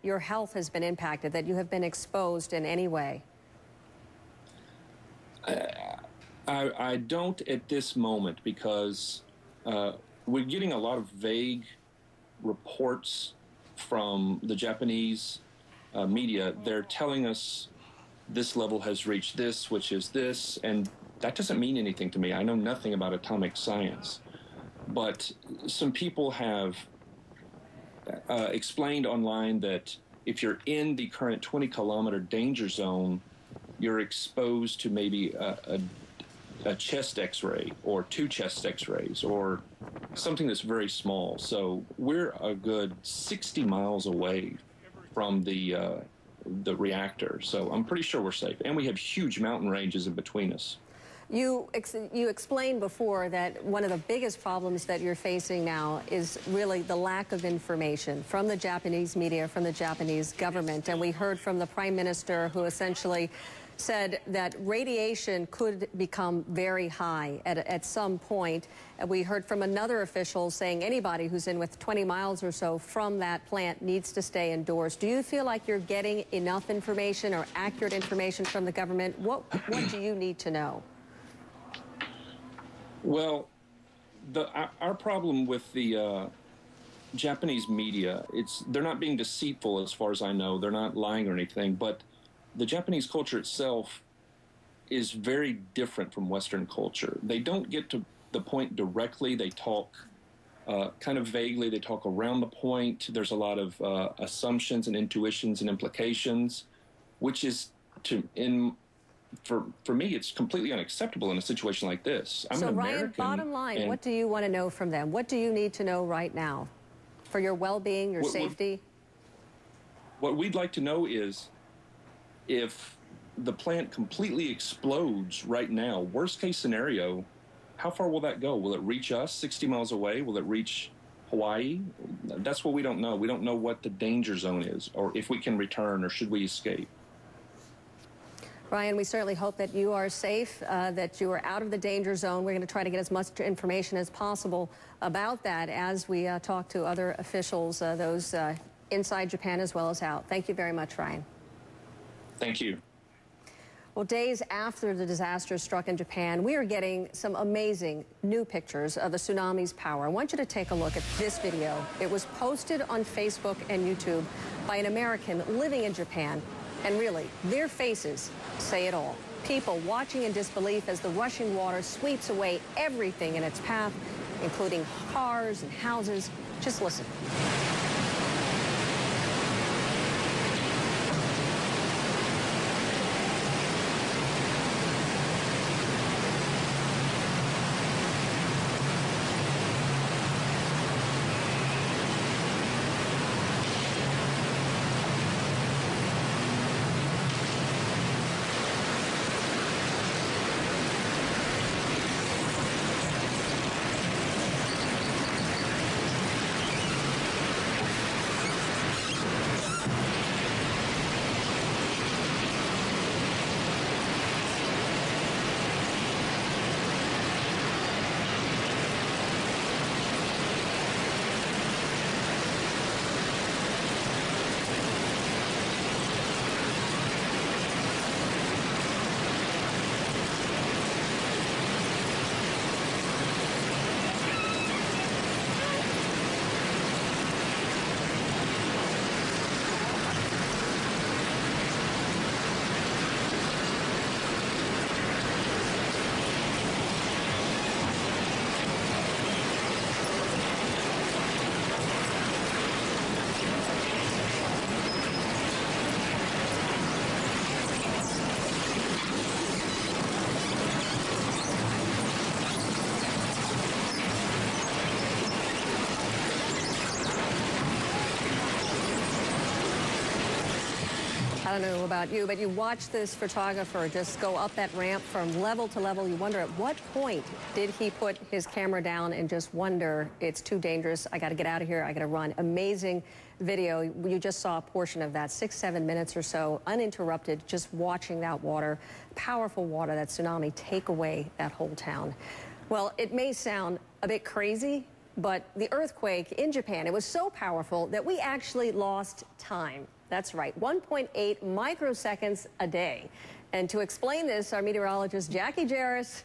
your health has been impacted, that you have been exposed in any way? I don't at this moment, because we're getting a lot of vague reports from the Japanese media. They're telling us this level has reached this, which is this, and that doesn't mean anything to me. I know nothing about atomic science. But some people have explained online that if you're in the current 20-kilometer danger zone, you're exposed to maybe a chest x-ray or 2 chest x-rays or something that's very small. So we're a good 60 miles away from the reactor. So I'm pretty sure we're safe. And we have huge mountain ranges in between us. You explained before that one of the biggest problems that you're facing now is really the lack of information from the Japanese media, from the Japanese government. And we heard from the Prime Minister, who essentially said that radiation could become very high at some point. And we heard from another official saying anybody who's in with 20 miles or so from that plant needs to stay indoors. Do you feel like you're getting enough information or accurate information from the government? What do you need to know? Well, our problem with the Japanese media, they're not being deceitful as far as I know. They're not lying or anything, but the Japanese culture itself is very different from Western culture. They don't get to the point directly. They talk kind of vaguely. They talk around the point. There's a lot of assumptions and intuitions and implications, which is, for me, it's completely unacceptable in a situation like this. I'm an American. Ryan, bottom line, what do you want to know from them? What do you need to know right now for your well-being, your safety? What we'd like to know is, if the plant completely explodes right now, worst case scenario, how far will that go? Will it reach us 60 miles away? Will it reach Hawaii? That's what we don't know. We don't know what the danger zone is, or if we can return, or should we escape. Ryan, we certainly hope that you are safe, that you are out of the danger zone. We're going to try to get as much information as possible about that as we talk to other officials, those inside Japan as well as out. Thank you very much, Ryan. Thank you. Well, days after the disaster struck in Japan, we are getting some amazing new pictures of the tsunami's power. I want you to take a look at this video. It was posted on Facebook and YouTube by an American living in Japan. And really, their faces say it all. People watching in disbelief as the rushing water sweeps away everything in its path, including cars and houses. Just listen. I don't know about you, but you watch this photographer just go up that ramp from level to level. You wonder at what point did he put his camera down and just wonder, it's too dangerous, I got to get out of here, I got to run. Amazing video. You just saw a portion of that, 6-7 minutes or so, uninterrupted, just watching that water, powerful water, that tsunami, take away that whole town. Well, it may sound a bit crazy, but the earthquake in Japan, it was so powerful that we actually lost time. That's right, 1.8 microseconds a day. And to explain this, our meteorologist, Jackie Jarris,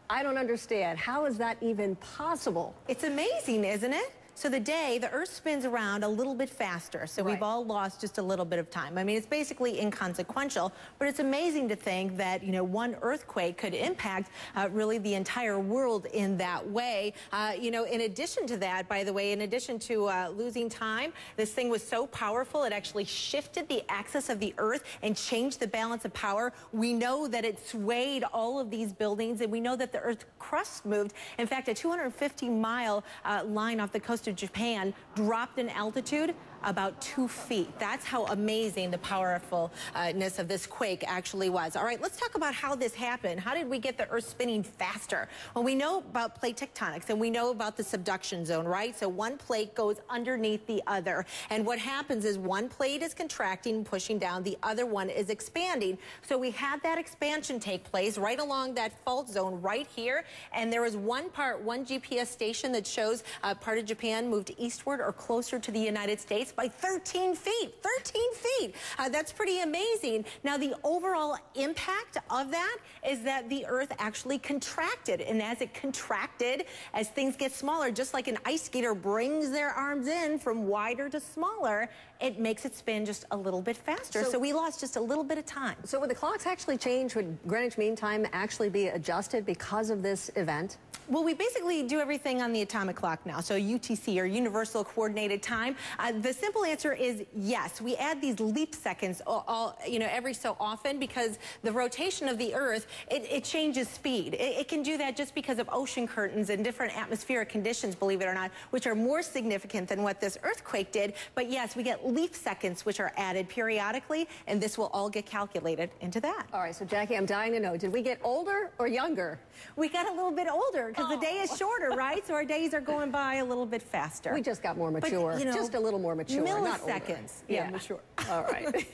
I don't understand. How is that even possible? It's amazing, isn't it? So the Earth spins around a little bit faster, so we've all lost just a little bit of time. I mean, it's basically inconsequential, but it's amazing to think that, you know, one earthquake could impact really the entire world in that way. You know, in addition to that, by the way, in addition to losing time, this thing was so powerful, it actually shifted the axis of the Earth and changed the balance of power. We know that it swayed all of these buildings, and we know that the Earth's crust moved. In fact, a 250-mile line off the coast of Japan dropped in altitude about 2 feet. That's how amazing the powerfulness of this quake actually was. All right, let's talk about how this happened. How did we get the Earth spinning faster? Well, we know about plate tectonics, and we know about the subduction zone, right? So one plate goes underneath the other, and what happens is one plate is contracting, pushing down, the other one is expanding. So we had that expansion take place right along that fault zone right here, and there was one GPS station that shows part of Japan moved eastward or closer to the United States by 13 feet. 13 feet. That's pretty amazing. Now, the overall impact of that is that the Earth actually contracted. And as it contracted, as things get smaller, just like an ice skater brings their arms in from wider to smaller, it makes it spin just a little bit faster. So we lost just a little bit of time. So would the clocks actually change? Would Greenwich Mean Time actually be adjusted because of this event? Well, we basically do everything on the atomic clock now, so UTC, or Universal Coordinated Time. The simple answer is yes. We add these leap seconds every so often because the rotation of the Earth, it changes speed. It can do that just because of ocean curtains and different atmospheric conditions, believe it or not, which are more significant than what this earthquake did. But yes, we get leap seconds, which are added periodically, and this will all get calculated into that. All right, so Jackie, I'm dying to know, did we get older or younger? We got a little bit older because the day is shorter, right? So our days are going by a little bit faster. We just got more mature. But, you know, just a little more mature, not older. Milliseconds. Yeah, mature. All right.